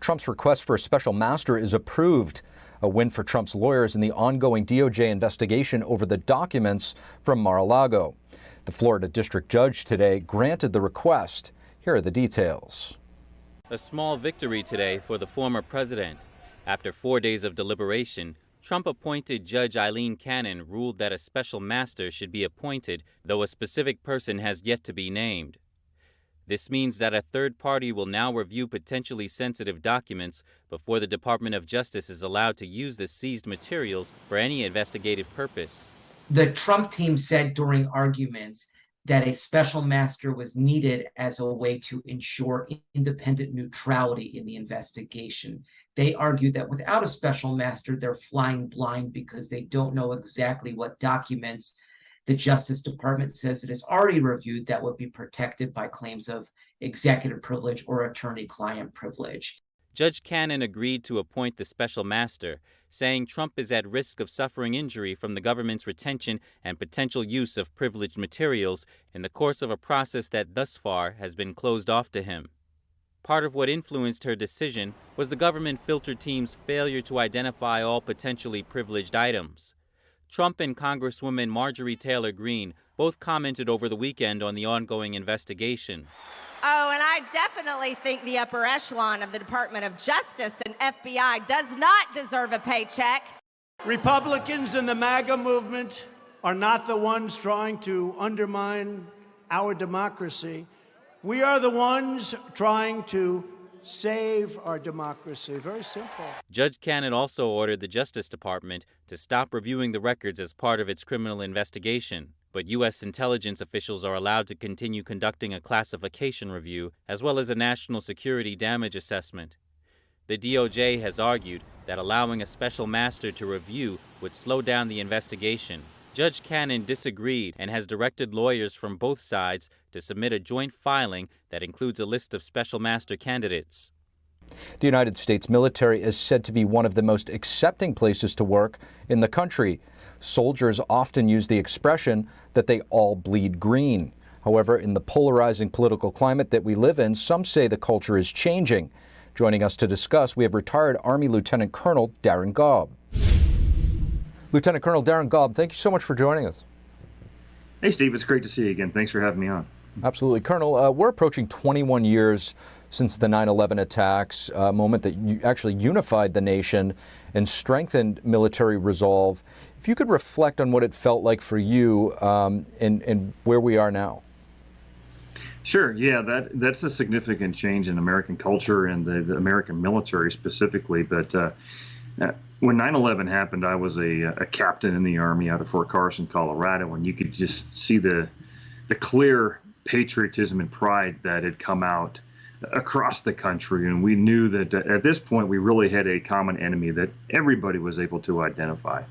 Trump's request for a special master is approved, a win for Trump's lawyers in the ongoing DOJ investigation over the documents from Mar-a-Lago. The Florida district judge today granted the request. Here are the details. A small victory today for the former president. After 4 days of deliberation, Trump-appointed Judge Eileen Cannon ruled that a special master should be appointed, though a specific person has yet to be named. This means that a third party will now review potentially sensitive documents before the Department of Justice is allowed to use the seized materials for any investigative purpose. The Trump team said during arguments that a special master was needed as a way to ensure independent neutrality in the investigation. They argued that without a special master, they're flying blind because they don't know exactly what documents the Justice Department says it has already reviewed that would be protected by claims of executive privilege or attorney-client privilege. Judge Cannon agreed to appoint the special master, saying Trump is at risk of suffering injury from the government's retention and potential use of privileged materials in the course of a process that thus far has been closed off to him. Part of what influenced her decision was the government filter team's failure to identify all potentially privileged items. Trump and Congresswoman Marjorie Taylor Greene both commented over the weekend on the ongoing investigation. Oh, and I definitely think the upper echelon of the Department of Justice and FBI does not deserve a paycheck. Republicans and the MAGA movement are not the ones trying to undermine our democracy. We are the ones trying to save our democracy. Very simple. Judge Cannon also ordered the Justice Department to stop reviewing the records as part of its criminal investigation. But U.S. intelligence officials are allowed to continue conducting a classification review as well as a national security damage assessment. The DOJ has argued that allowing a special master to review would slow down the investigation. Judge Cannon disagreed and has directed lawyers from both sides to submit a joint filing that includes a list of special master candidates. The United States military is said to be one of the most accepting places to work in the country. Soldiers often use the expression that they all bleed green. However, in the polarizing political climate that we live in, some say the culture is changing. Joining us to discuss, we have retired Army Lieutenant Colonel Daren Gaub. Lieutenant Colonel Daren Gaub, thank you so much for joining us. Hey, Steve, it's great to see you again. Thanks for having me on. Absolutely. Colonel, we're approaching 21 years since the 9/11 attacks, a moment that actually unified the nation and strengthened military resolve. If you could reflect on what it felt like for you and where we are now. Sure. Yeah, that's a significant change in American culture and the American military specifically. But when 9/11 happened, I was a captain in the Army out of Fort Carson, Colorado, and you could just see the clear patriotism and pride that had come out across the country. And we knew that at this point, we really had a common enemy that everybody was able to identify.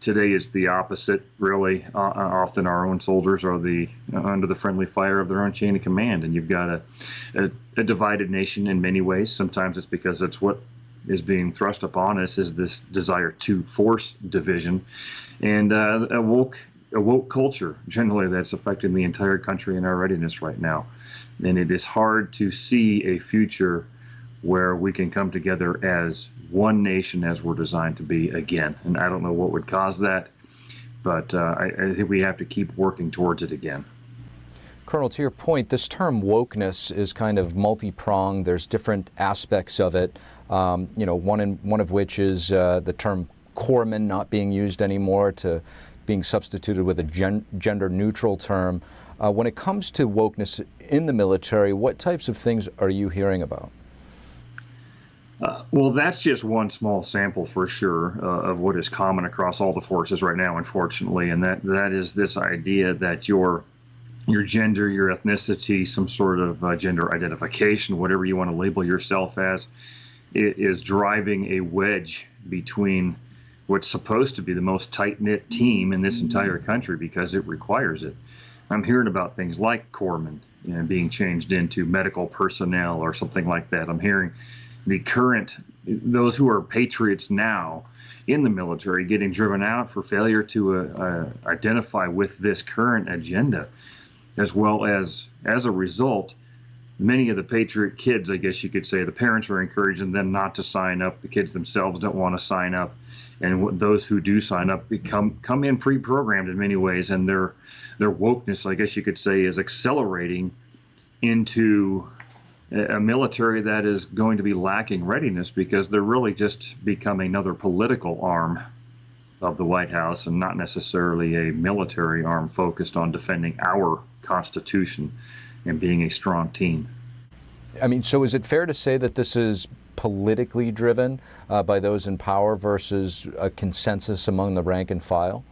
Today is the opposite, really. Often our own soldiers are under the friendly fire of their own chain of command, and you've got a divided nation in many ways. Sometimes it's because that's what is being thrust upon us, is this desire to force division, and a woke culture generally that's affecting the entire country and our readiness right now. And it is hard to see a future where we can come together as one nation as we're designed to be again. And I don't know what would cause that, but I think we have to keep working towards it again. Colonel, to your point, this term wokeness is kind of multi-pronged. There's different aspects of it, one of which is the term corpsman not being used anymore to being substituted with a gender-neutral term. When it comes to wokeness in the military, what types of things are you hearing about? Well, that's just one small sample for sure of what is common across all the forces right now, unfortunately, and that is this idea that your gender, your ethnicity, some sort of gender identification, whatever you want to label yourself as, is driving a wedge between what's supposed to be the most tight-knit team in this entire country because it requires it. I'm hearing about things like corpsmen being changed into medical personnel or something like that. I'm hearing those who are patriots now in the military getting driven out for failure to identify with this current agenda, as well as a result, many of the Patriot kids, I guess you could say, the parents are encouraging them not to sign up. The kids themselves don't want to sign up. And those who do sign up come in pre-programmed in many ways, and their wokeness, I guess you could say, is accelerating into a military that is going to be lacking readiness, because they're really just becoming another political arm of the White House and not necessarily a military arm focused on defending our Constitution and being a strong team. I mean, so is it fair to say that this is politically driven by those in power versus a consensus among the rank and file?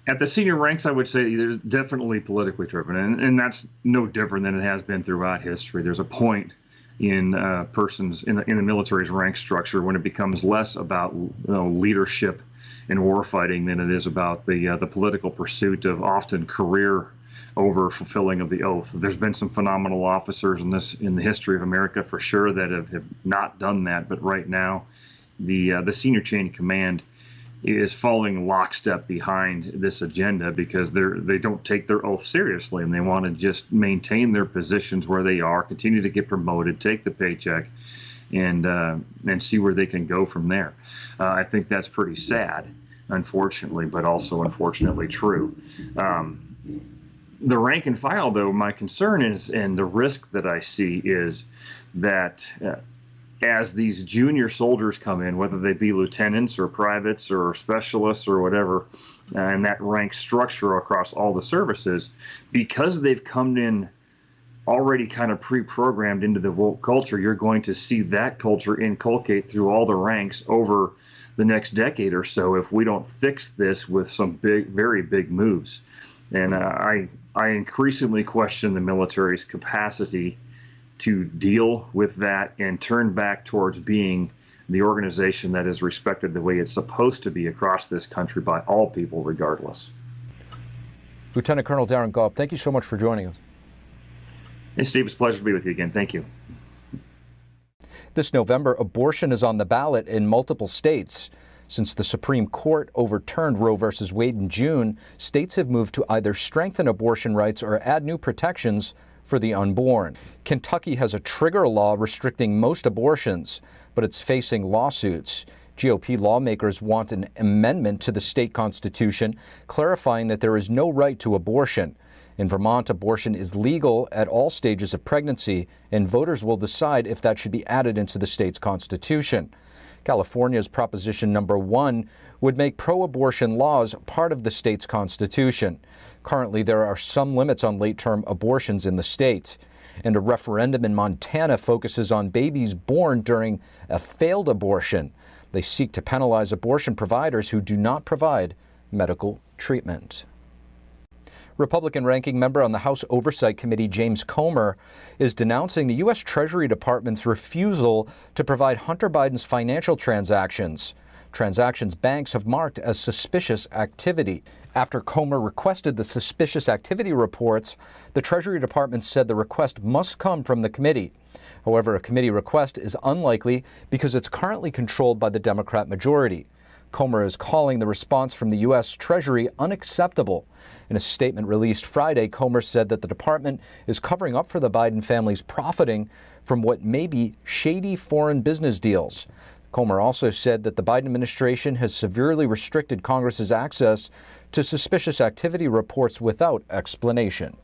At the senior ranks, I would say there's definitely politically driven, and that's no different than it has been throughout history. There's a point in persons in the military's rank structure when it becomes less about leadership and warfighting than it is about the political pursuit of often career over fulfilling of the oath. There's been some phenomenal officers in the history of America for sure that have not done that, but right now the senior chain of command is following lockstep behind this agenda because they don't take their oath seriously, and they want to just maintain their positions where they are, continue to get promoted, take the paycheck, and see where they can go from there. I think that's pretty sad, unfortunately, but also unfortunately true. The rank and file, though, my concern is, and the risk that I see is that as these junior soldiers come in, whether they be lieutenants or privates or specialists or whatever, and that rank structure across all the services, because they've come in already kind of pre-programmed into the woke culture, you're going to see that culture inculcate through all the ranks over the next decade or so if we don't fix this with some very big moves. And I increasingly question the military's capacity to deal with that and turn back towards being the organization that is respected the way it's supposed to be across this country by all people, regardless. Lieutenant Colonel Daren Gaub, thank you so much for joining us. Hey, Steve, it's a pleasure to be with you again. Thank you. This November, abortion is on the ballot in multiple states. Since the Supreme Court overturned Roe v. Wade in June, states have moved to either strengthen abortion rights or add new protections for the unborn. Kentucky has a trigger law restricting most abortions, but it's facing lawsuits. GOP lawmakers want an amendment to the state constitution clarifying that there is no right to abortion. In Vermont, abortion is legal at all stages of pregnancy, and voters will decide if that should be added into the state's constitution. California's Proposition Number 1 would make pro-abortion laws part of the state's constitution. Currently, there are some limits on late-term abortions in the state. And a referendum in Montana focuses on babies born during a failed abortion. They seek to penalize abortion providers who do not provide medical treatment. Republican ranking member on the House Oversight Committee James Comer is denouncing the U.S. Treasury Department's refusal to provide Hunter Biden's financial transactions banks have marked as suspicious activity. After Comer requested the suspicious activity reports, the Treasury Department said the request must come from the committee. However, a committee request is unlikely because it's currently controlled by the Democrat majority. Comer is calling the response from the U.S. Treasury unacceptable. In a statement released Friday, Comer said that the department is covering up for the Biden family's profiting from what may be shady foreign business deals. Comer also said that the Biden administration has severely restricted Congress's access to suspicious activity reports without explanation.